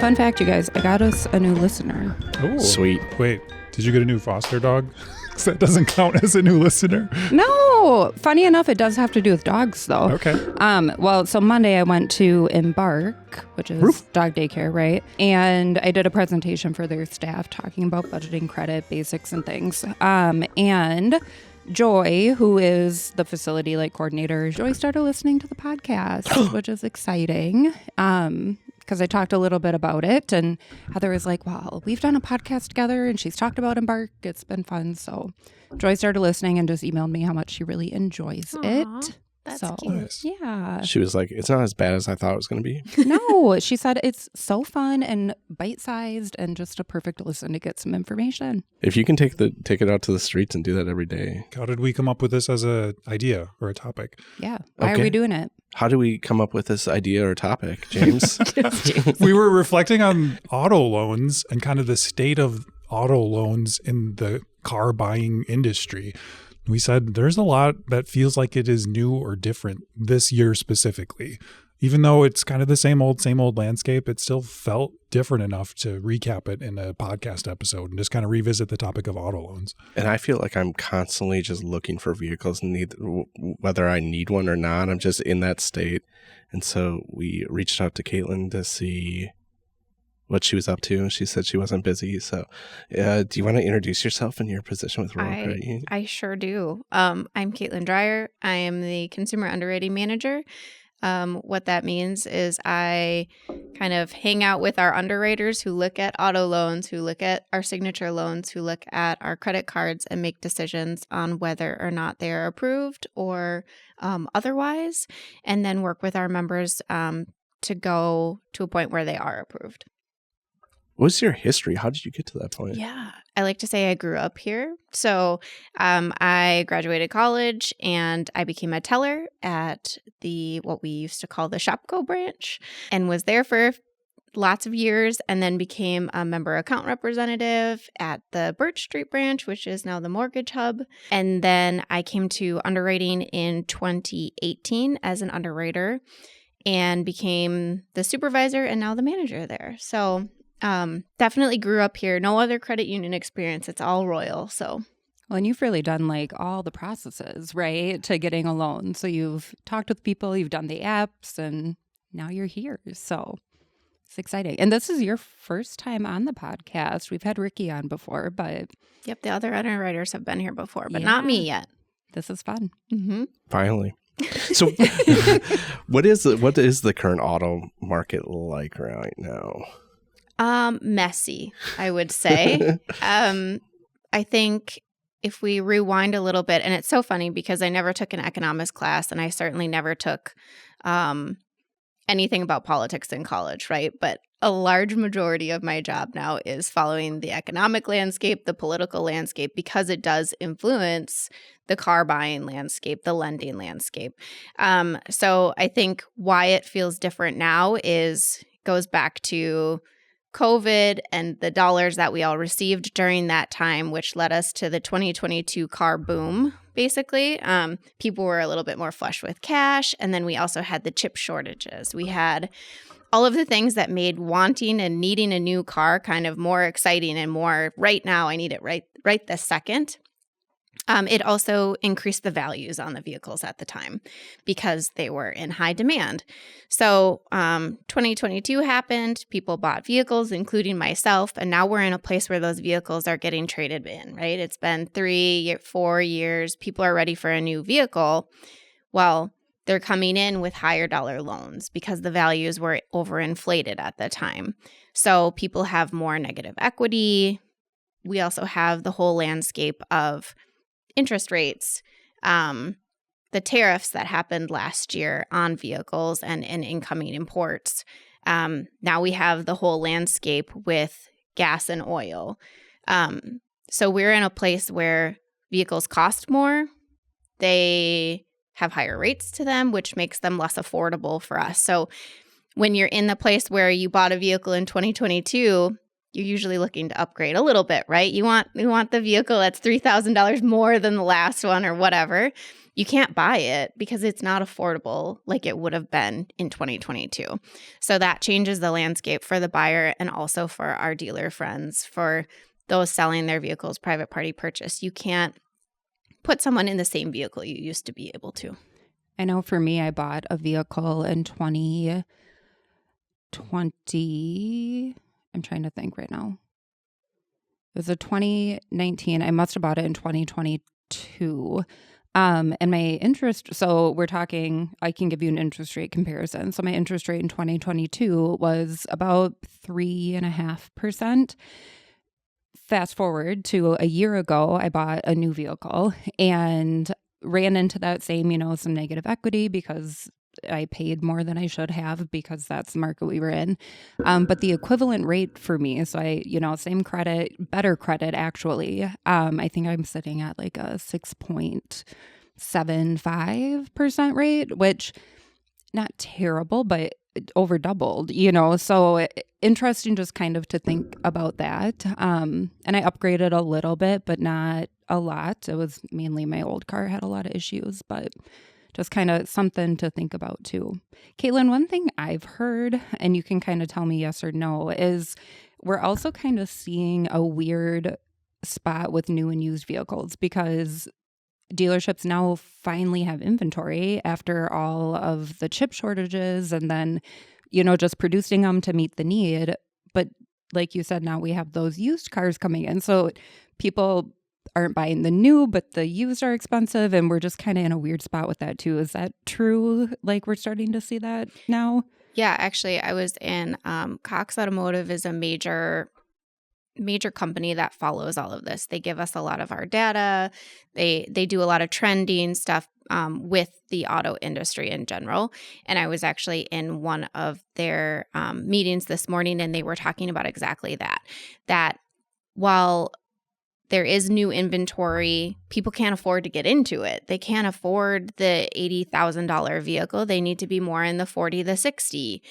Fun fact, you guys, I got us a new listener. Ooh. Sweet. Wait, did you get a new foster dog? That doesn't count as a new listener. No, funny enough, it does have to do with dogs, though. Okay. Well, so Monday I went to Embark, which is dog daycare, right? And I did a presentation for their staff talking about budgeting, credit, basics, and things. And Joy, who is the facility coordinator, Joy started listening to the podcast, which is exciting. Because I talked a little bit about it, and Heather was like, well, we've done a podcast together, and she's talked about Embark. It's been fun. So Joy started listening and just emailed me how much she really enjoys it. That's so, cute. Nice. Yeah. She was like, it's not as bad as I thought it was going to be. No, she said it's so fun and bite-sized and just a perfect listen to get some information. If you can take it out to the streets and do that every day. How did we come up with this as an idea or a topic? Yeah. Why Okay. are we doing it? How do we come up with this idea or topic, James? We were reflecting on auto loans and kind of the state of auto loans in the car buying industry. We said there's a lot that feels like it is new or different this year specifically. Even though it's kind of the same old landscape, it still felt different enough to recap it in a podcast episode and just kind of revisit the topic of auto loans. And I feel like I'm constantly just looking for vehicles, whether I need one or not. I'm just in that state. And so we reached out to Caitlyn to see what she was up to. She said she wasn't busy. So do you want to introduce yourself and your position with Rural Credit Union? I sure do. I'm Caitlyn Dreyer. I am the Consumer Underwriting Manager. What that means is I kind of hang out with our underwriters who look at auto loans, who look at our signature loans, who look at our credit cards and make decisions on whether or not they are approved or otherwise, and then work with our members to go to a point where they are approved. What's your history? How did you get to that point? Yeah, I like to say I grew up here. So I graduated college and I became a teller at what we used to call the Shopko branch, and was there for lots of years, and then became a member account representative at the Birch Street branch, which is now the Mortgage Hub. And then I came to underwriting in 2018 as an underwriter and became the supervisor and now the manager there. So definitely grew up here. No other credit union experience. It's all Royal. So, Well, and you've really done all the processes, right, to getting a loan. So you've talked with people, you've done the apps, and now you're here. So it's exciting. And this is your first time on the podcast. We've had Ricky on before, but yep, the other underwriters have been here before, but not me yet. This is fun. Mm-hmm. Finally. So what is the current auto market like right now? Messy, I would say. I think if we rewind a little bit, and it's so funny because I never took an economics class, and I certainly never took anything about politics in college, right? But a large majority of my job now is following the economic landscape, the political landscape, because it does influence the car buying landscape, the lending landscape. So I think why it feels different now goes back to COVID and the dollars that we all received during that time, which led us to the 2022 car boom, basically. People were a little bit more flush with cash. And then we also had the chip shortages. We had all of the things that made wanting and needing a new car kind of more exciting and more right now, I need it right this second. It also increased the values on the vehicles at the time because they were in high demand. So 2022 happened. People bought vehicles, including myself, and now we're in a place where those vehicles are getting traded in, right? It's been 4 years. People are ready for a new vehicle. Well, they're coming in with higher dollar loans because the values were overinflated at the time. So people have more negative equity. We also have the whole landscape of interest rates, the tariffs that happened last year on vehicles and incoming imports. Now we have the whole landscape with gas and oil. So we're in a place where vehicles cost more. They have higher rates to them, which makes them less affordable for us. So when you're in the place where you bought a vehicle in 2022, you're usually looking to upgrade a little bit, right? You want the vehicle that's $3,000 more than the last one or whatever. You can't buy it because it's not affordable like it would have been in 2022. So that changes the landscape for the buyer and also for our dealer friends, for those selling their vehicles private party purchase. You can't put someone in the same vehicle you used to be able to. I know for me, I bought a vehicle in 2020. I'm trying to think right now. It was a 2019. I must have bought it in 2022. And my interest, so we're talking, I can give you an interest rate comparison. So my interest rate in 2022 was about 3.5%. Fast forward to a year ago, I bought a new vehicle and ran into that same, some negative equity because I paid more than I should have because that's the market we were in. But the equivalent rate for me, so I, same credit, better credit actually. I think I'm sitting at like a 6.75% rate, which not terrible, but over doubled, so interesting just kind of to think about that. And I upgraded a little bit, but not a lot. It was mainly my old car had a lot of issues, but just kind of something to think about too. Caitlyn, one thing I've heard, and you can kind of tell me yes or no, is we're also kind of seeing a weird spot with new and used vehicles because dealerships now finally have inventory after all of the chip shortages and then, just producing them to meet the need. But like you said, now we have those used cars coming in. So people aren't buying the new, but the used are expensive. And we're just kind of in a weird spot with that too. Is that true? Like we're starting to see that now? Yeah, actually, I was in Cox Automotive is a major company that follows all of this. They give us a lot of our data. They do a lot of trending stuff with the auto industry in general. And I was actually in one of their meetings this morning, and they were talking about exactly that while there is new inventory, people can't afford to get into it. They can't afford the $80,000 vehicle. They need to be more in the 40, the 60.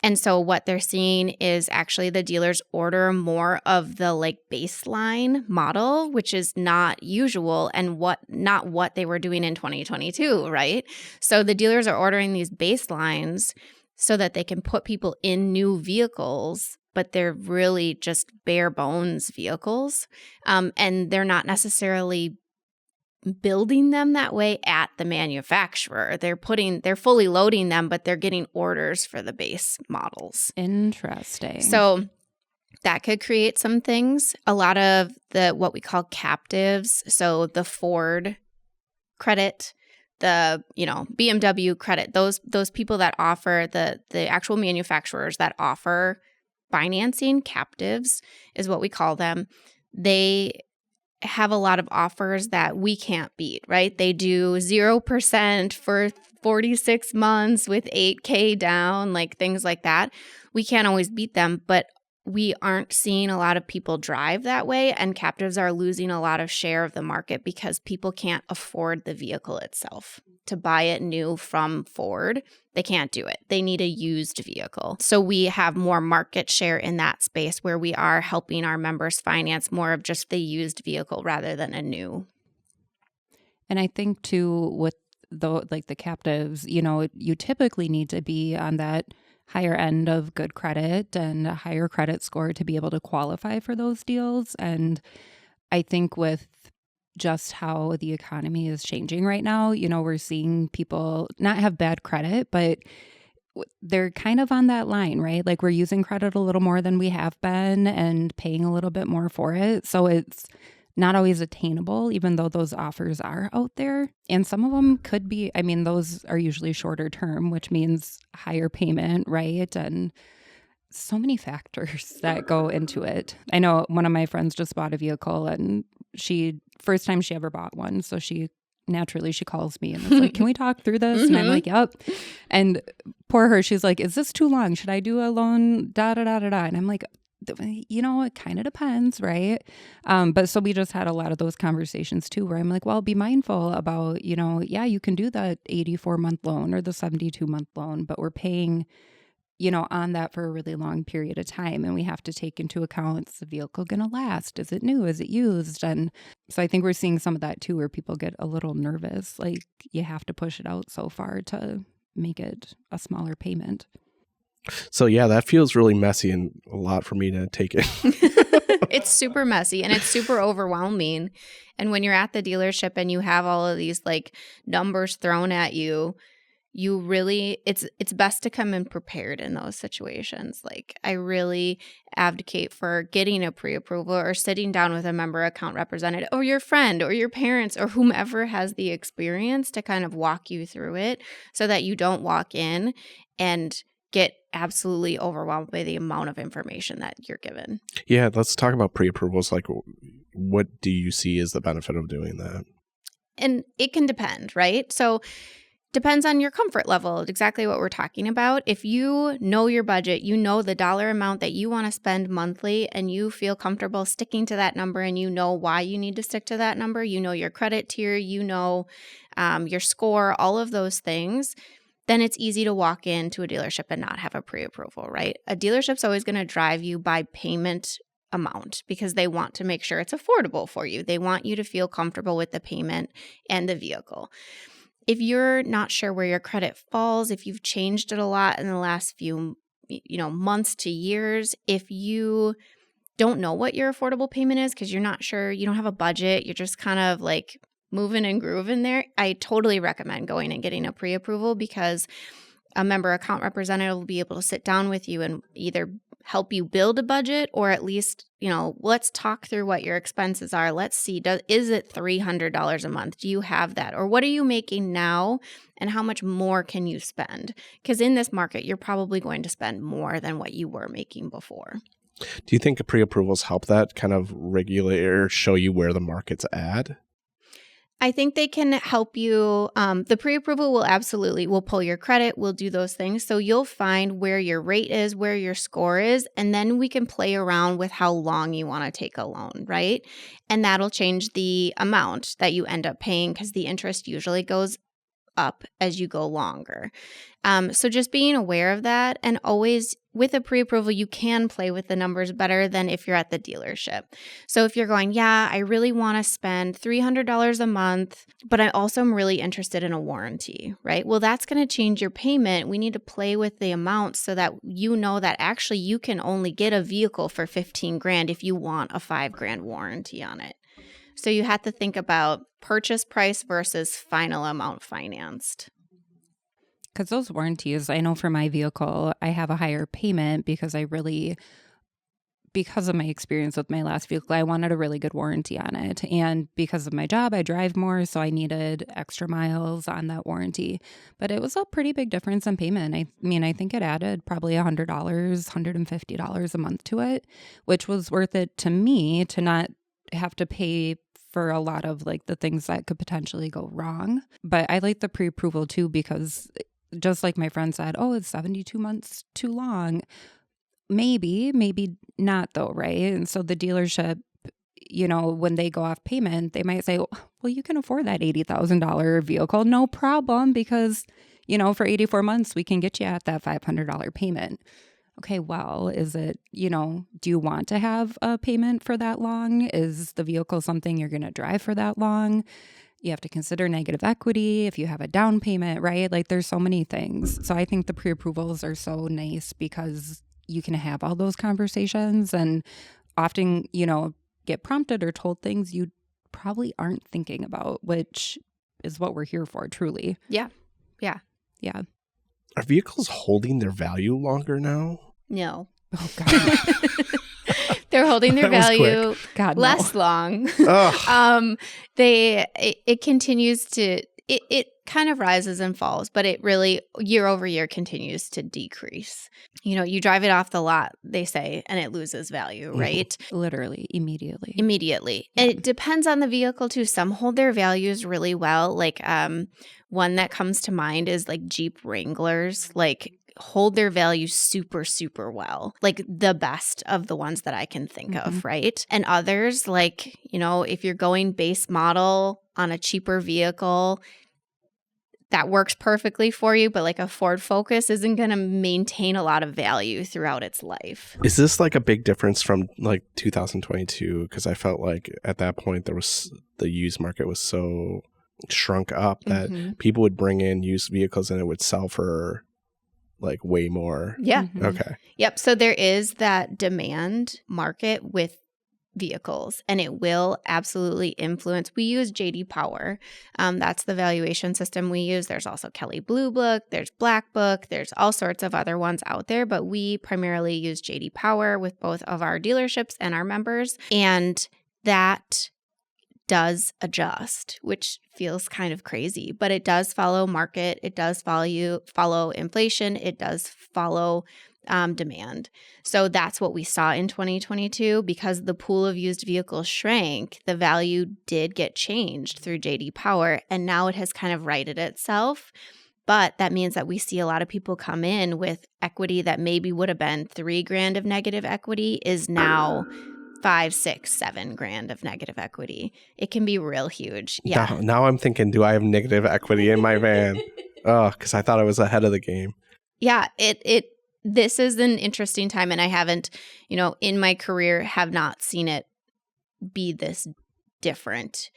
And so what they're seeing is actually the dealers order more of the baseline model, which is not usual and not what they were doing in 2022, right? So the dealers are ordering these baselines so that they can put people in new vehicles, but they're really just bare bones vehicles. And they're not necessarily building them that way at the manufacturer. They're fully loading them, but they're getting orders for the base models. Interesting. So that could create some things. A lot of what we call captives, so the Ford credit, the BMW credit, those people that offer the actual manufacturers that offer financing, captives is what we call them. They have a lot of offers that we can't beat, right? They do 0% for 46 months with $8,000 down, things like that. We can't always beat them, but we aren't seeing a lot of people drive that way, and captives are losing a lot of share of the market because people can't afford the vehicle itself. To buy it new from Ford, they can't do it. They need a used vehicle. So we have more market share in that space where we are helping our members finance more of just the used vehicle rather than a new. And I think too, with the captives, you typically need to be on that higher end of good credit and a higher credit score to be able to qualify for those deals. And I think with just how the economy is changing right now, we're seeing people not have bad credit, but they're kind of on that line, right? We're using credit a little more than we have been and paying a little bit more for it. So it's not always attainable, even though those offers are out there. And some of them could be, those are usually shorter term, which means higher payment, right? And so many factors that go into it. I know one of my friends just bought a vehicle and first time she ever bought one. So she calls me and is like, can we talk through this? And I'm like, yep. And poor her, she's like, is this too long? Should I do a loan? Da, da, da, da, da. And I'm like, it kind of depends, right? But so we just had a lot of those conversations too, where I'm like, well, be mindful about, you can do the 84-month loan or the 72-month loan, but we're paying on that for a really long period of time. And we have to take into account, is the vehicle going to last? Is it new? Is it used? And so I think we're seeing some of that too, where people get a little nervous. Like you have to push it out so far to make it a smaller payment. So yeah, that feels really messy and a lot for me to take in. It's super messy and it's super overwhelming. And when you're at the dealership and you have all of these like numbers thrown at you, you really, it's best to come in prepared in those situations. Like I really advocate for getting a pre-approval or sitting down with a member account representative or your friend or your parents or whomever has the experience to kind of walk you through it so that you don't walk in and get absolutely overwhelmed by the amount of information that you're given. Yeah, let's talk about pre-approvals. Like, what do you see as the benefit of doing that? And it can depend, right? So depends on your comfort level, exactly what we're talking about. If you know your budget, you know the dollar amount that you want to spend monthly, and you feel comfortable sticking to that number, and you know why you need to stick to that number, you know your credit tier, you know your score, all of those things, then it's easy to walk into a dealership and not have a pre-approval, right? A dealership's always going to drive you by payment amount because they want to make sure it's affordable for you. They want you to feel comfortable with the payment and the vehicle. If you're not sure where your credit falls, if you've changed it a lot in the last few months to years, if you don't know what your affordable payment is because you're not sure, you don't have a budget, you're just kind of like moving and grooving there, I totally recommend going and getting a pre-approval because a member account representative will be able to sit down with you and either help you build a budget or at least, let's talk through what your expenses are. Let's see, is it $300 a month? Do you have that? Or what are you making now and how much more can you spend? Because in this market, you're probably going to spend more than what you were making before. Do you think pre-approvals help that kind of regulate or show you where the market's at? I think they can help you. The pre-approval will pull your credit, will do those things. So you'll find where your rate is, where your score is, and then we can play around with how long you want to take a loan, right? And that'll change the amount that you end up paying because the interest usually goes up as you go longer. So just being aware of that, and always with a pre-approval, you can play with the numbers better than if you're at the dealership. So if you're going, yeah, I really want to spend $300 a month, but I also am really interested in a warranty, right? Well, that's going to change your payment. We need to play with the amount so that you know that actually you can only get a vehicle for $15,000 if you want a $5,000 warranty on it. So you have to think about purchase price versus final amount financed. Because those warranties, I know for my vehicle, I have a higher payment because of my experience with my last vehicle, I wanted a really good warranty on it. And because of my job, I drive more, so I needed extra miles on that warranty. But it was a pretty big difference in payment. I think it added probably $100, $150 a month to it, which was worth it to me to not have to pay for a lot of like the things that could potentially go wrong. But I like the pre-approval too, because just like my friend said, oh, it's 72 months too long. Maybe not though, right? And so the dealership, when they go off payment, they might say, well, you can afford that $80,000 vehicle, no problem, because, for 84 months, we can get you at that $500 payment. Okay, well, is it, do you want to have a payment for that long? Is the vehicle something you're going to drive for that long? You have to consider negative equity if you have a down payment, right? Like there's so many things. So I think the pre-approvals are so nice because you can have all those conversations and often, get prompted or told things you probably aren't thinking about, which is what we're here for, truly. Yeah. Are vehicles holding their value longer now? No. Oh, God. They're holding their value God, less long. It continues to, it kind of rises and falls, but it really year over year continues to decrease. You drive it off the lot, they say, and it loses value, right? Literally, immediately. Yeah. And it depends on the vehicle too. Some hold their values really well. Like one that comes to mind is like Jeep Wranglers, like hold their value super, super well. Like the best of the ones that I can think of, right? And others, like, if you're going base model on a cheaper vehicle, that works perfectly for you, but like a Ford Focus isn't going to maintain a lot of value throughout its life. Is this like a big difference from like 2022? Because I felt like at that point the used market was so shrunk up that people would bring in used vehicles and it would sell for like way more. Yeah. Okay. Yep. So there is that demand market with vehicles, and it will absolutely influence. We use JD Power. That's the valuation system we use. There's also Kelley Blue Book, there's Black Book, there's all sorts of other ones out there, but we primarily use JD Power with both of our dealerships and our members. And that does adjust, which feels kind of crazy, but it does follow market. It does follow inflation. It does follow demand. So that's what we saw in 2022. Because the pool of used vehicles shrank, the value did get changed through JD Power, and now it has kind of righted itself. But that means that we see a lot of people come in with equity that maybe would have been $3,000 of negative equity is now $5, $6, $7,000 of negative equity. It can be real huge. Yeah. Now I'm thinking, do I have negative equity in my van? Oh, because I thought I was ahead of the game. Yeah. This is an interesting time, and I haven't, in my career, have not seen it be this different.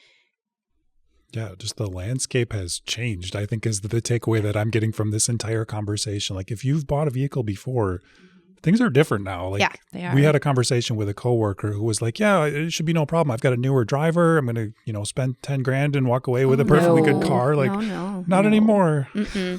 Yeah, just the landscape has changed, I think, is the takeaway that I'm getting from this entire conversation. Like, if you've bought a vehicle before, things are different now. Like, Yeah, they are. we had a conversation with a coworker who was like, yeah, it should be no problem. I've got a newer driver. I'm going to, spend $10,000 and walk away with a perfectly good car. Like, not anymore.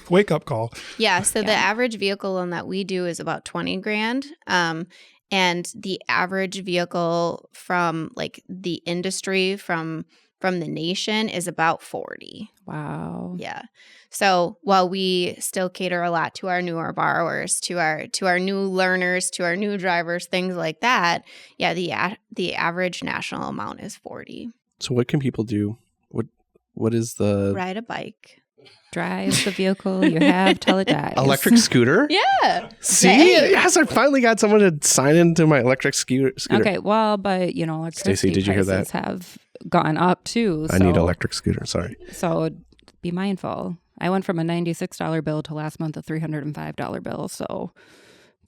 Wake up call. Yeah. So the average vehicle loan that we do is about $20,000. And the average vehicle from like the industry from the nation is about 40. Wow. Yeah. So while we still cater a lot to our newer borrowers, to our new learners, to our new drivers, things like that, yeah, the average national amount is 40. So what can people do? What is the Ride a bike. Drive the vehicle you have till it dies. electric scooter? Yeah. See, Hey. yes, I finally got someone to sign into my electric scooter. Okay, well, but electricity Stacey, did you hear prices that? have gone up too. I need an electric scooter. Sorry. So be mindful. I went from a $96 bill to last month a $305 bill. So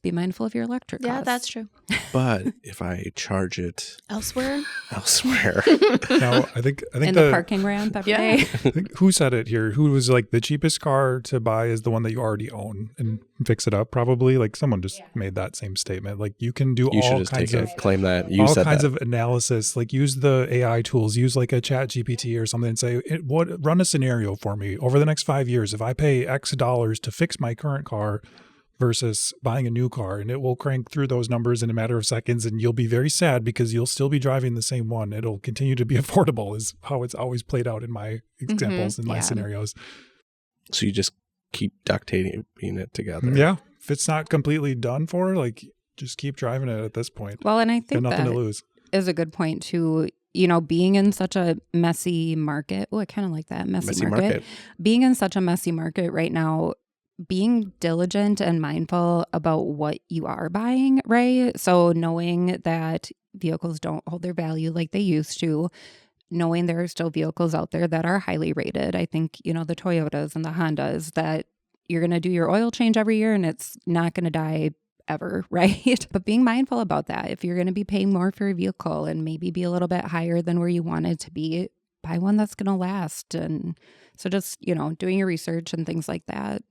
be mindful of your electric costs. Yeah, that's true. But if I charge it Elsewhere? elsewhere, Now, I think In the parking ramp every day. I think who said it here? Who was like, the cheapest car to buy is the one that you already own and fix it up? Probably like someone just made that same statement. Like, you can do you should all just kinds take of it. Claim that you all said kinds that. of analysis. Like, use the AI tools, use like a Chat GPT or something, and say, run a scenario for me over the next 5 years. If I pay X dollars to fix my current car versus buying a new car, and it will crank through those numbers in a matter of seconds, and you'll be very sad because you'll still be driving the same one. It'll continue to be affordable, is how it's always played out in my examples, in my scenarios. So you just keep duct taping it together. Yeah. If it's not completely done for, like, just keep driving it at this point. Well, and I Got think nothing to that lose. is a good point too. Being in such a messy market. Oh, I kind of like that. Messy market. Being in such a messy market right now, being diligent and mindful about what you are buying, right? So knowing that vehicles don't hold their value like they used to, knowing there are still vehicles out there that are highly rated. I think, the Toyotas and the Hondas, that you're going to do your oil change every year and it's not going to die ever, right? But being mindful about that. If you're going to be paying more for a vehicle and maybe be a little bit higher than where you wanted to be, buy one that's going to last. And so just, doing your research and things like that.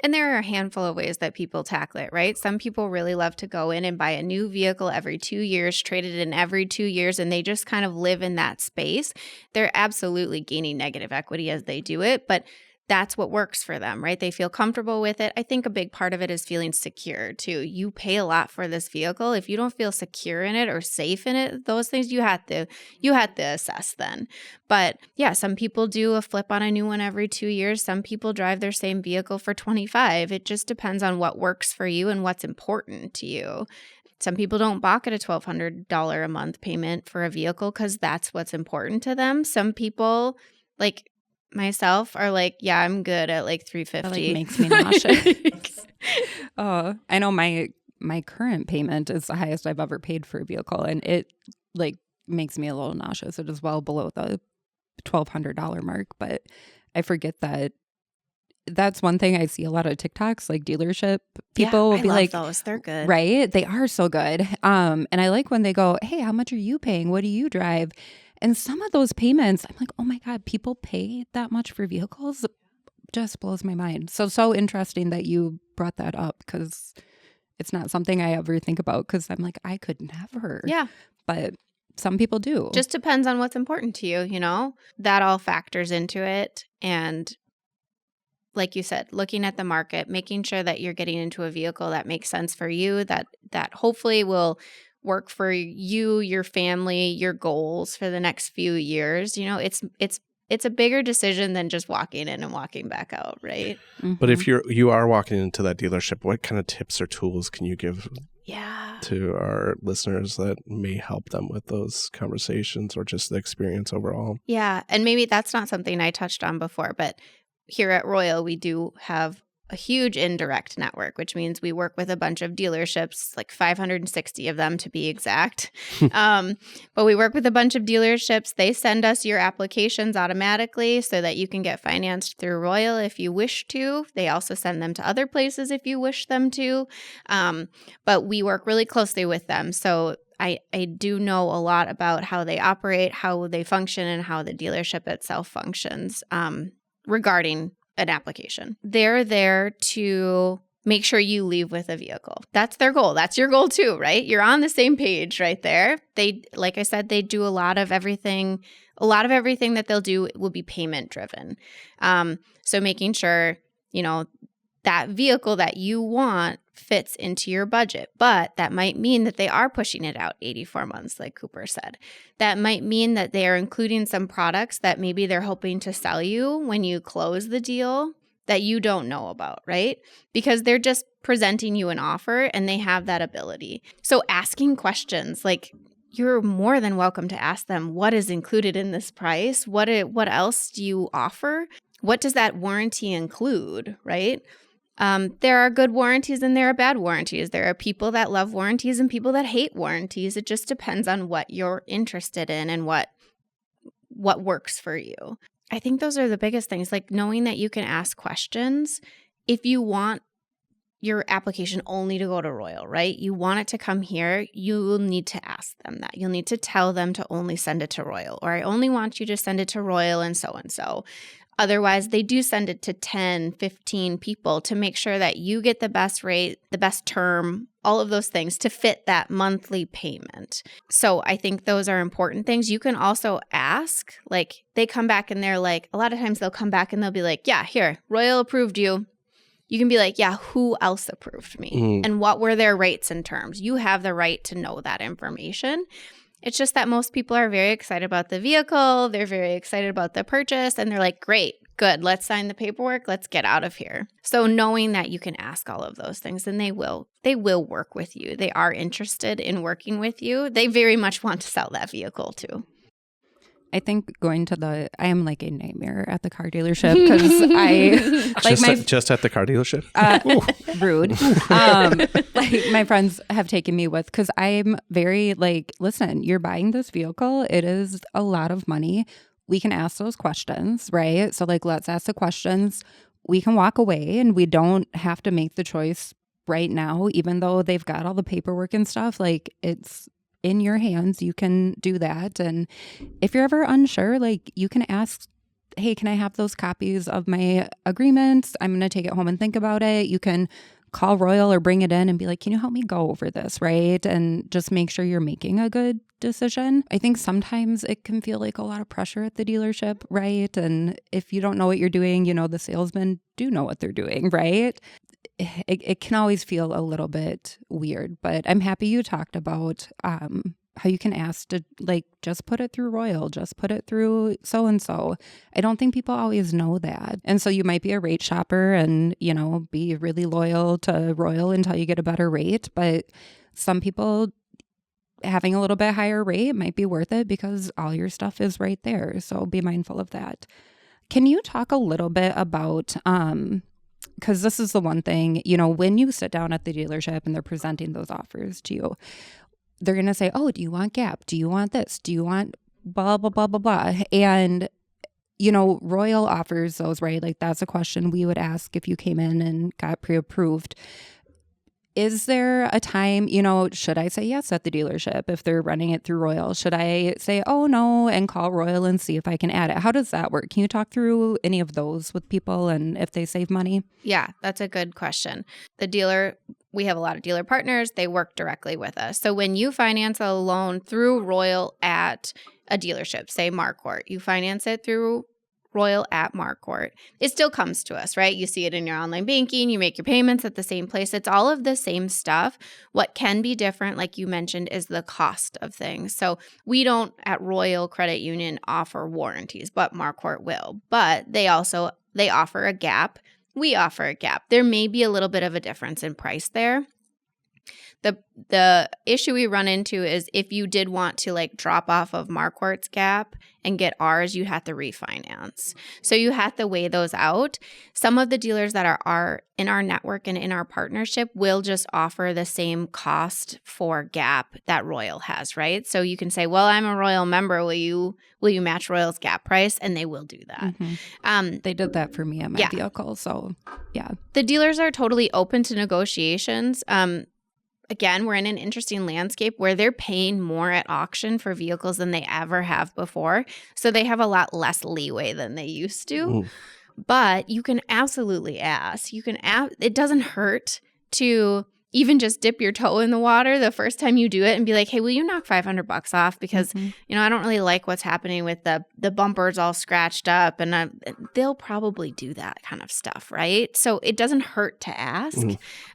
And there are a handful of ways that people tackle it, right? Some people really love to go in and buy a new vehicle every 2 years, trade it in every 2 years, and they just kind of live in that space. They're absolutely gaining negative equity as they do it, but that's what works for them, right? They feel comfortable with it. I think a big part of it is feeling secure too. You pay a lot for this vehicle. If you don't feel secure in it or safe in it, those things you had to assess then. But yeah, some people do a flip on a new one every 2 years. Some people drive their same vehicle for 25. It just depends on what works for you and what's important to you. Some people don't balk at a $1,200 a month payment for a vehicle because that's what's important to them. Some people, like myself, are like, yeah, I'm good at like $350. That makes me nauseous. Oh, I know my current payment is the highest I've ever paid for a vehicle, and it makes me a little nauseous. It is well below the $1,200 mark, but I forget that that's one thing I see a lot of TikToks, like dealership people will I be love like, those. They're good. right? They are so good. And I like when they go, hey, how much are you paying? What do you drive? And some of those payments, I'm like, oh my God, people pay that much for vehicles? Just blows my mind. So interesting that you brought that up, because it's not something I ever think about, because I'm like, I could never. Yeah. But some people do. Just depends on what's important to you, you know? That all factors into it. And like you said, looking at the market, making sure that you're getting into a vehicle that makes sense for you, that hopefully will work for you, your family, your goals for the next few years. You know, it's a bigger decision than just walking in and walking back out, right? Mm-hmm. But if you are walking into that dealership, what kind of tips or tools can you give to our listeners that may help them with those conversations or just the experience overall? Yeah. And maybe that's not something I touched on before, but here at Royal, we do have a huge indirect network, which means we work with a bunch of dealerships, like 560 of them to be exact. But we work with a bunch of dealerships. They send us your applications automatically so that you can get financed through Royal if you wish to. They also send them to other places if you wish them to. But we work really closely with them. So I do know a lot about how they operate, how they function, and how the dealership itself functions regarding an application. They're there to make sure you leave with a vehicle. That's their goal. That's your goal too, right? You're on the same page right there. They, like I said, they do a lot of everything. A lot of everything that they'll do will be payment driven. So making sure, you know, that vehicle that you want fits into your budget. But that might mean that they are pushing it out 84 months, like Cooper said. That might mean that they are including some products that maybe they're hoping to sell you when you close the deal that you don't know about, right? Because they're just presenting you an offer and they have that ability. So asking questions, like, you're more than welcome to ask them, what is included in this price? What else do you offer? What does that warranty include, right? There are good warranties and there are bad warranties. There are people that love warranties and people that hate warranties. It just depends on what you're interested in and what works for you. I think those are the biggest things, like knowing that you can ask questions. If you want your application only to go to Royal, right? You want it to come here, you will need to ask them that. You'll need to tell them to only send it to Royal, or I only want you to send it to Royal and so. Otherwise, they do send it to 10, 15 people to make sure that you get the best rate, the best term, all of those things to fit that monthly payment. So I think those are important things. You can also ask, like they come back and they're like, a lot of times they'll come back and they'll be like, yeah, here, Royal approved you. You can be like, yeah, who else approved me? And what were their rates and terms? You have the right to know that information. It's just that most people are very excited about the vehicle. They're very excited about the purchase. And they're like, great, good. Let's sign the paperwork. Let's get out of here. So knowing that you can ask all of those things, and they will work with you. They are interested in working with you. They very much want to sell that vehicle too. I think I am like a nightmare at the car dealership because I like just at the car dealership. Rude. Like my friends have taken me with, because I'm very like, listen, you're buying this vehicle. It is a lot of money. We can ask those questions, right? So like, let's ask the questions. We can walk away and we don't have to make the choice right now, even though they've got all the paperwork and stuff. Like, it's in your hands. You can do that. And if you're ever unsure, like, you can ask, hey, can I have those copies of my agreements? I'm going to take it home and think about it. You can call Royal or bring it in and be like, can you help me go over this, right? And just make sure you're making a good decision. I think sometimes it can feel like a lot of pressure at the dealership, right? And if you don't know what you're doing, you know, the salesmen do know what they're doing, right? It can always feel a little bit weird, but I'm happy you talked about how you can ask to, like, just put it through Royal, just put it through so-and-so. I don't think people always know that. And so you might be a rate shopper and, you know, be really loyal to Royal until you get a better rate. But some people, having a little bit higher rate might be worth it because all your stuff is right there. So be mindful of that. Can you talk a little bit about, because this is the one thing, you know, when you sit down at the dealership and they're presenting those offers to you, they're going to say, oh, do you want Gap? Do you want this? Do you want blah, blah, blah, blah, blah? And Royal offers those, right? Like that's a question we would ask if you came in and got pre-approved. Is there a time, should I say yes at the dealership if they're running it through Royal? Should I say, oh, no, and call Royal and see if I can add it? How does that work? Can you talk through any of those with people and if they save money? Yeah, that's a good question. We have a lot of dealer partners. They work directly with us. So when you finance a loan through Royal at a dealership, say Marquardt, you finance it through Royal at Marquardt, it still comes to us, right? You see it in your online banking, you make your payments at the same place. It's all of the same stuff. What can be different, like you mentioned, is the cost of things. So we don't at Royal Credit Union offer warranties, but Marquardt will. But they offer a gap. We offer a gap. There may be a little bit of a difference in price there. The issue we run into is if you did want to like drop off of Marquardt's gap and get ours, you'd have to refinance. So you have to weigh those out. Some of the dealers that are in our network and in our partnership will just offer the same cost for gap that Royal has, right? So you can say, well, I'm a Royal member. Will you match Royal's gap price? And they will do that. Mm-hmm. They did that for me at my vehicle. So yeah. The dealers are totally open to negotiations. Again, we're in an interesting landscape where they're paying more at auction for vehicles than they ever have before. So they have a lot less leeway than they used to. Ooh. But you can absolutely ask. It doesn't hurt to even just dip your toe in the water the first time you do it and be like, hey, will you knock $500 off? Because, I don't really like what's happening with the bumpers all scratched up. And they'll probably do that kind of stuff, right? So it doesn't hurt to ask.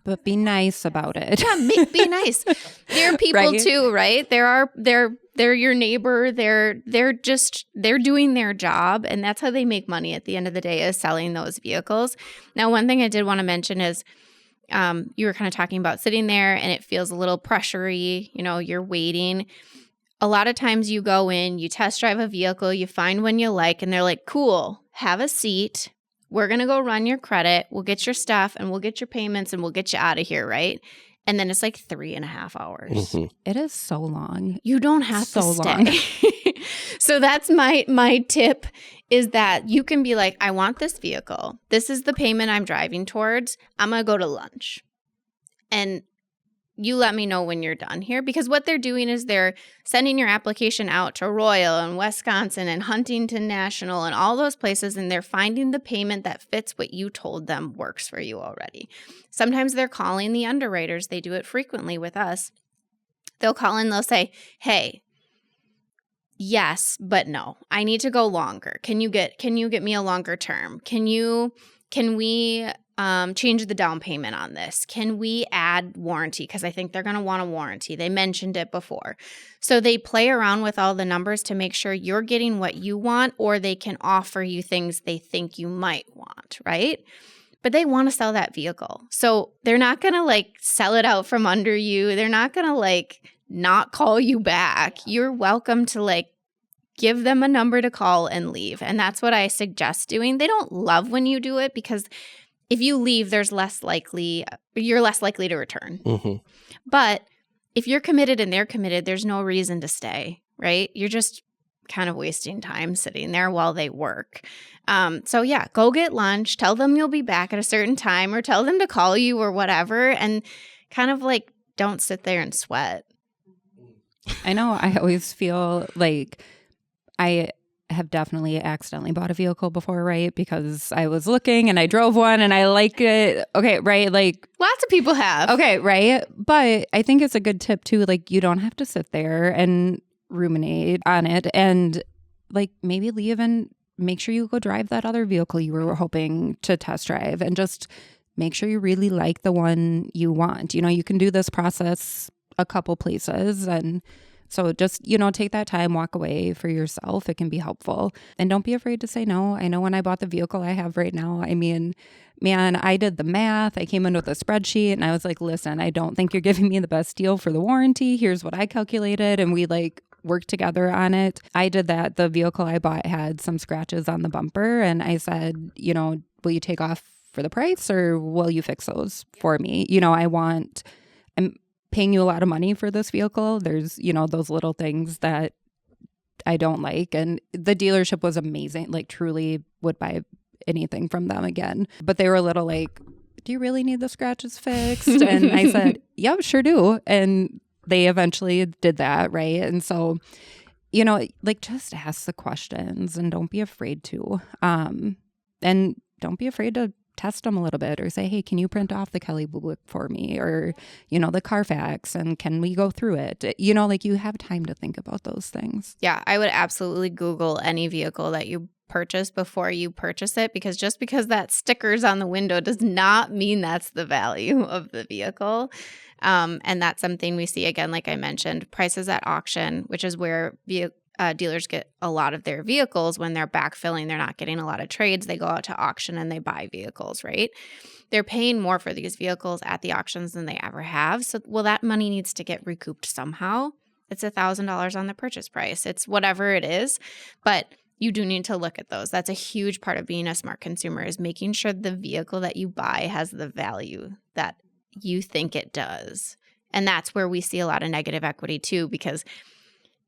But be nice about it. Yeah, be nice. They're people too, right? They're your neighbor. They're doing their job. And that's how they make money at the end of the day, is selling those vehicles. Now, one thing I did want to mention is, you were kind of talking about sitting there and it feels a little pressury, you're waiting. A lot of times you go in, you test drive a vehicle, you find one you like, and they're like, cool, have a seat. We're going to go run your credit. We'll get your stuff and we'll get your payments and we'll get you out of here, right? And then it's like 3.5 hours. Mm-hmm. It is so long. You don't have to stay. So that's my tip, is that you can be like, I want this vehicle. This is the payment I'm driving towards. I'm going to go to lunch. And you let me know when you're done here. Because what they're doing is they're sending your application out to Royal and Wisconsin and Huntington National and all those places. And they're finding the payment that fits what you told them works for you already. Sometimes they're calling the underwriters. They do it frequently with us. They'll call in, they'll say, hey, yes, but no, I need to go longer. Can you get me a longer term? Can we change the down payment on this? Can we add warranty? Because I think they're going to want a warranty. They mentioned it before. So they play around with all the numbers to make sure you're getting what you want, or they can offer you things they think you might want, right? But they want to sell that vehicle. So they're not going to like sell it out from under you. They're not going to like not call you back. You're welcome to like give them a number to call and leave. And that's what I suggest doing. They don't love when you do it, because if you leave, you're less likely to return. Mm-hmm. But if you're committed and they're committed, there's no reason to stay, right? You're just kind of wasting time sitting there while they work. So yeah, go get lunch, tell them you'll be back at a certain time, or tell them to call you or whatever, and kind of like don't sit there and sweat. I know I always feel like I have definitely accidentally bought a vehicle before, right? Because I was looking and I drove one and I like it. Okay, right? Like lots of people have. Okay, right? But I think it's a good tip too. Like you don't have to sit there and ruminate on it, and like maybe leave and make sure you go drive that other vehicle you were hoping to test drive, and just make sure you really like the one you want. You can do this process a couple places, and so just, take that time, walk away for yourself. It can be helpful. And don't be afraid to say no. I know when I bought the vehicle I have right now, I mean, man, I did the math. I came in with a spreadsheet and I was like, listen, I don't think you're giving me the best deal for the warranty. Here's what I calculated. And we worked together on it. I did that. The vehicle I bought had some scratches on the bumper. And I said, will you take off for the price, or will you fix those for me? I'm paying you a lot of money for this vehicle. There's, those little things that I don't like. And the dealership was amazing. Like truly would buy anything from them again. But they were a little like, do you really need the scratches fixed? And I said, yep, sure do. And they eventually did that, right? And so, you know, like just ask the questions and don't be afraid to. And don't be afraid to test them a little bit or say, hey, can you print off the Kelly Blue Book for me? Or, you know, the Carfax, and can we go through it? You know, like you have time to think about those things. Yeah, I would absolutely Google any vehicle that you purchase before you purchase it, because just because that sticker's on the window does not mean that's the value of the vehicle. And that's something we see, again, like I mentioned, prices at auction, which is where dealers get a lot of their vehicles when they're backfilling. They're not getting a lot of trades. They go out to auction and they buy vehicles, right? They're paying more for these vehicles at the auctions than they ever have. So, well, that money needs to get recouped somehow. It's $1,000 on the purchase price. It's whatever it is, but you do need to look at those. That's a huge part of being a smart consumer, is making sure the vehicle that you buy has the value that you think it does. And that's where we see a lot of negative equity too, because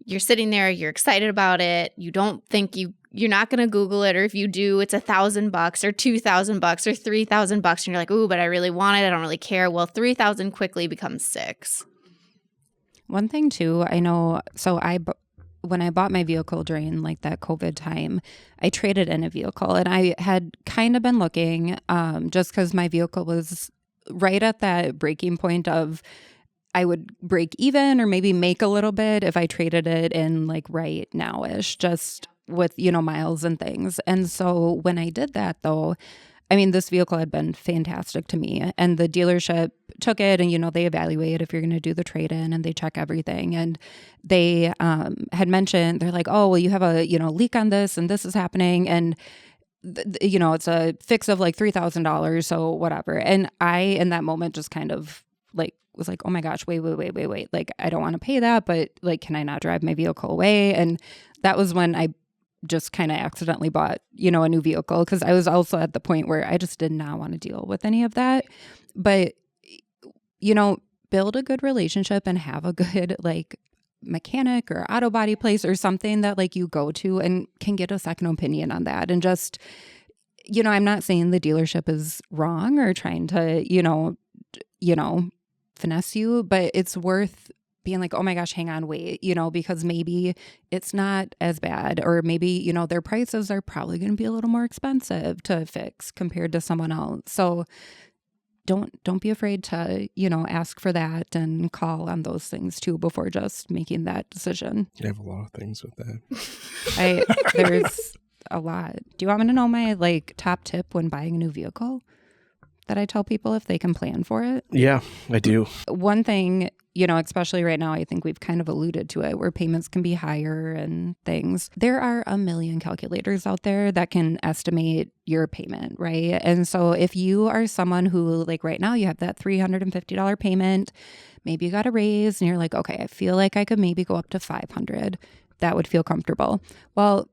you're sitting there, you're excited about it. You don't think you're not going to Google it. Or if you do, it's $1,000 or $2,000 or $3,000. And you're like, ooh, but I really want it. I don't really care. Well, 3,000 quickly becomes 6. One thing too, I know, so when I bought my vehicle during like that COVID time, I traded in a vehicle, and I had kind of been looking just because my vehicle was right at that breaking point of I would break even or maybe make a little bit if I traded it in like right now-ish, just with, you know, miles and things. And so when I did that though, I mean, this vehicle had been fantastic to me, and the dealership took it and, you know, they evaluate if you're going to do the trade-in and they check everything. And they had mentioned, they're like, oh, well, you have a, you know, leak on this and this is happening. And you know, it's a fix of like $3,000, so whatever. And I, in that moment, just kind of like was like, oh my gosh, wait. Like, I don't want to pay that, but like, can I not drive my vehicle away? And that was when I just kind of accidentally bought, you know, a new vehicle, because I was also at the point where I just did not want to deal with any of that. But, you know, build a good relationship and have a good like mechanic or auto body place or something that like you go to and can get a second opinion on that. And just, you know, I'm not saying the dealership is wrong or trying to, you know, finesse you, but it's worth being like, oh my gosh, hang on, wait, you know, because maybe it's not as bad, or maybe, you know, their prices are probably going to be a little more expensive to fix compared to someone else. So don't be afraid to, you know, ask for that and call on those things too before just making that decision. I have a lot of things with that. There's a lot. Do you want me to know my like top tip when buying a new vehicle that I tell people if they can plan for it? Yeah, I do. One thing, you know, especially right now, I think we've kind of alluded to it, where payments can be higher and things. There are a million calculators out there that can estimate your payment, right? And so if you are someone who, like right now, you have that $350 payment, maybe you got a raise and you're like, okay, I feel like I could maybe go up to $500. That would feel comfortable. Well,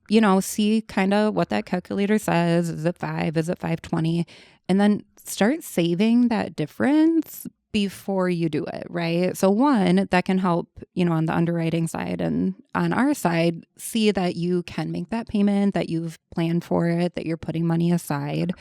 you know, see kind of what that calculator says. Is it 5? Is it 520? And then start saving that difference before you do it, right? So one, that can help, you know, on the underwriting side and on our side, see that you can make that payment, that you've planned for it, that you're putting money aside,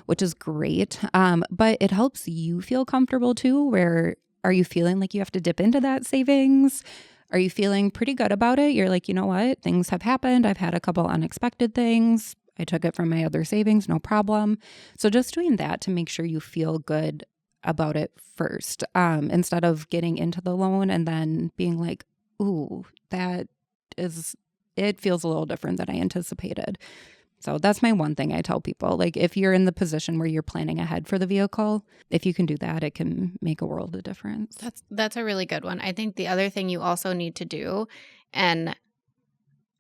which is great. But it helps you feel comfortable too, where are you feeling like you have to dip into that savings? Are you feeling pretty good about it? You're like, you know what? Things have happened. I've had a couple unexpected things. I took it from my other savings, no problem. So just doing that to make sure you feel good about it first, instead of getting into the loan and then being like, ooh, it feels a little different than I anticipated. So that's my one thing I tell people. Like, if you're in the position where you're planning ahead for the vehicle, if you can do that, it can make a world of difference. That's a really good one. I think the other thing you also need to do, and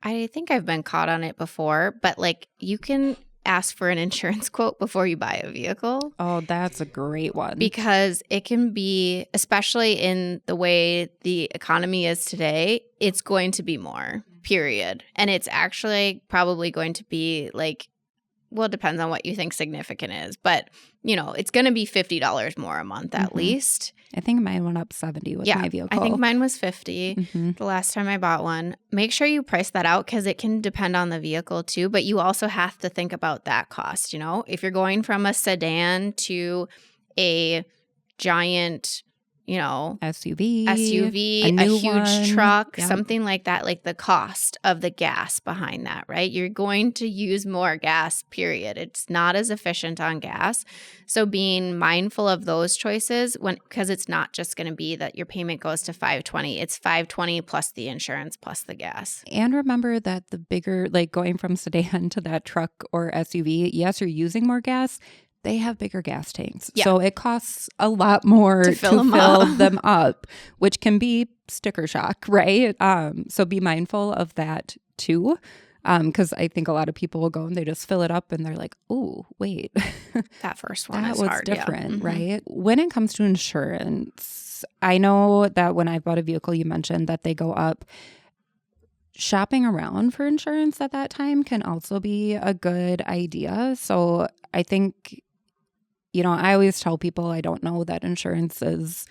I think I've been caught on it before, but like you can ask for an insurance quote before you buy a vehicle. Oh, that's a great one. Because it can be, especially in the way the economy is today, it's going to be more, period. And it's actually probably going to be like well, it depends on what you think significant is, but it's going to be $50 more a month at least. I think mine went up 70 with my vehicle. I think mine was 50 the last time I bought one. Make sure you price that out because it can depend on the vehicle too, but you also have to think about that cost. If you're going from a sedan to a giant SUV, a huge truck, something like that, like the cost of the gas behind that, right? You're going to use more gas, period. It's not as efficient on gas. So being mindful of those choices because it's not just going to be that your payment goes to $520. It's $520 plus the insurance plus the gas. And remember that the bigger, like going from sedan to that truck or SUV, yes, you're using more gas. They have bigger gas tanks. Yeah. So it costs a lot more to fill them up, which can be sticker shock, right? So be mindful of that too. Because I think a lot of people will go and they just fill it up and they're like, oh, wait. That first one that is was hard, different, right? When it comes to insurance, I know that when I bought a vehicle, you mentioned that they go up. Shopping around for insurance at that time can also be a good idea. So I think, I always tell people I don't know that insurance is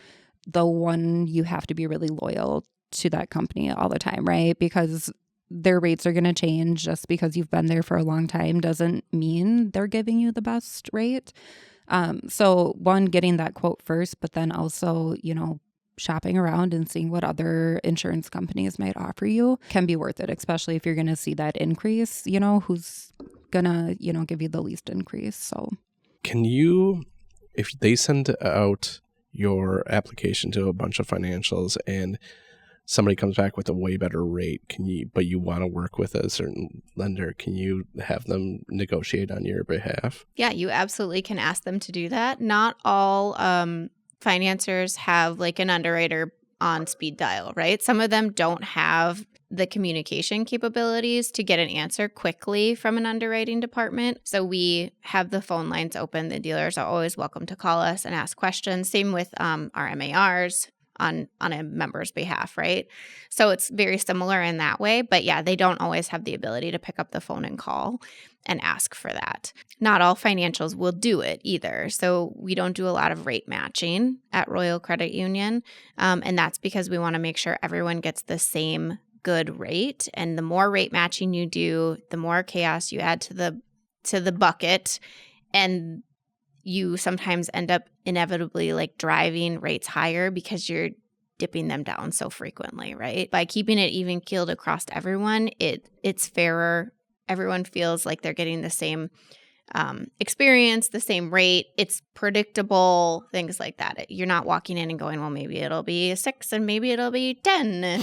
the one you have to be really loyal to that company all the time, right? Because their rates are going to change. Just because you've been there for a long time doesn't mean they're giving you the best rate. So one, getting that quote first, but then also, shopping around and seeing what other insurance companies might offer you can be worth it, especially if you're going to see that increase, who's going to, give you the least increase. So can you, if they send out your application to a bunch of financials and somebody comes back with a way better rate, but you want to work with a certain lender, can you have them negotiate on your behalf? Yeah, you absolutely can ask them to do that. Not all financiers have like an underwriter on speed dial, right? Some of them don't have the communication capabilities to get an answer quickly from an underwriting department. So we have the phone lines open. The dealers are always welcome to call us and ask questions. Same with our MARs on a member's behalf, right? So it's very similar in that way. But yeah, they don't always have the ability to pick up the phone and call and ask for that. Not all financials will do it either. So we don't do a lot of rate matching at Royal Credit Union. And that's because we want to make sure everyone gets the same good rate. And the more rate matching you do, the more chaos you add to the bucket. And you sometimes end up inevitably like driving rates higher because you're dipping them down so frequently, right? By keeping it even keeled across everyone, it's fairer. Everyone feels like they're getting the same experience, the same rate. It's predictable, things like that. You're not walking in and going, well, maybe it'll be 6 and maybe it'll be 10.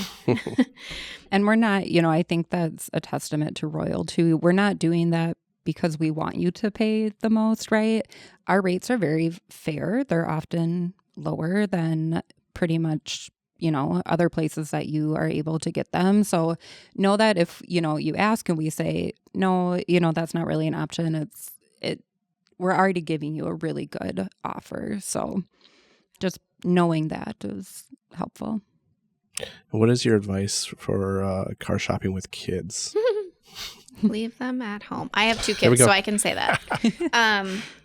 And we're not, I think that's a testament to Royal too. We're not doing that because we want you to pay the most, right? Our rates are very fair. They're often lower than pretty much, other places that you are able to get them. So know that if, you ask and we say, no, that's not really an option. We're already giving you a really good offer. So just knowing that is helpful. What is your advice for car shopping with kids? Leave them at home. I have 2 kids, so I can say that.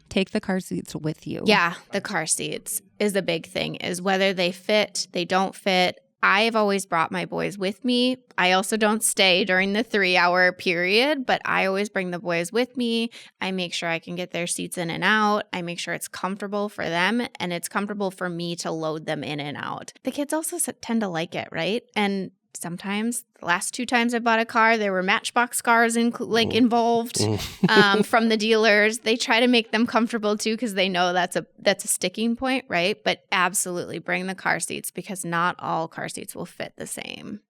Take the car seats with you. Yeah, the car seats is a big thing, is whether they fit, they don't fit. I've always brought my boys with me. I also don't stay during the 3-hour period, but I always bring the boys with me. I make sure I can get their seats in and out. I make sure it's comfortable for them and it's comfortable for me to load them in and out. The kids also tend to like it, right? And sometimes, the last 2 times I bought a car, there were Matchbox cars involved from the dealers. They try to make them comfortable too because they know that's a sticking point, right? But absolutely bring the car seats because not all car seats will fit the same.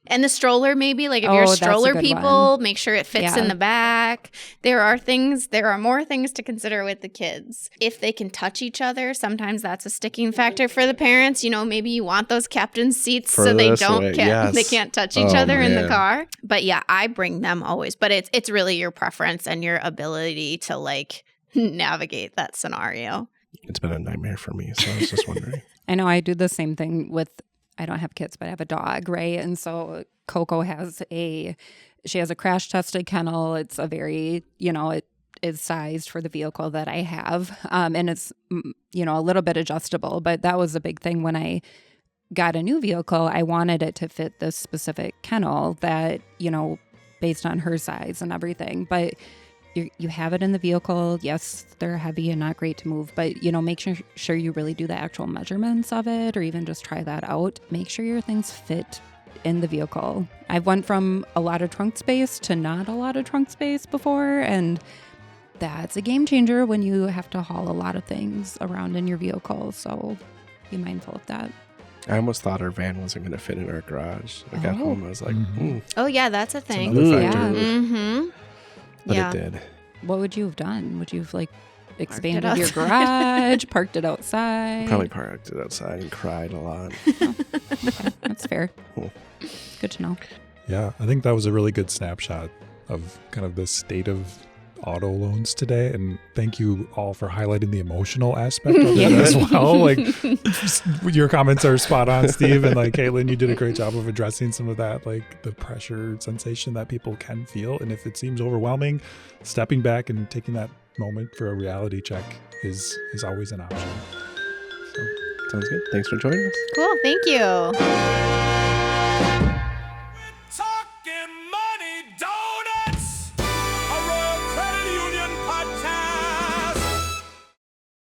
And the stroller, maybe, like if you're stroller people, make sure it fits in the back. There are more things to consider with the kids. If they can touch each other, sometimes that's a sticking factor for the parents. Maybe you want those captain's seats so they can't touch each other in the car. But yeah, I bring them always. But it's really your preference and your ability to like navigate that scenario. It's been a nightmare for me, so I was just wondering. I know I do the same thing with, I don't have kids, but I have a dog, right? And so Coco has a crash tested kennel. It's a very, is sized for the vehicle that I have. And it's, a little bit adjustable, but that was a big thing when I got a new vehicle. I wanted it to fit this specific kennel that, based on her size and everything. But you have it in the vehicle. Yes, they're heavy and not great to move, but, make sure you really do the actual measurements of it, or even just try that out. Make sure your things fit in the vehicle. I went from a lot of trunk space to not a lot of trunk space before, and that's a game changer when you have to haul a lot of things around in your vehicle. So be mindful of that. I almost thought our van wasn't going to fit in our garage. I got home, I was like, Oh, yeah, that's a thing. another Yeah. factor. Mm-hmm. But Yeah. it did. What would you have done? Would you have expanded it your garage, parked it outside? Probably parked it outside and cried a lot. Okay, that's fair. Cool. Good to know. Yeah, I think that was a really good snapshot of kind of the state of auto loans today. And thank you all for highlighting the emotional aspect of it as well. Your comments are spot on, Steve. And Caitlyn, you did a great job of addressing some of that, the pressure sensation that people can feel. And if it seems overwhelming, stepping back and taking that moment for a reality check is always an option. So. Sounds good. Thanks for joining us. Cool. Thank you.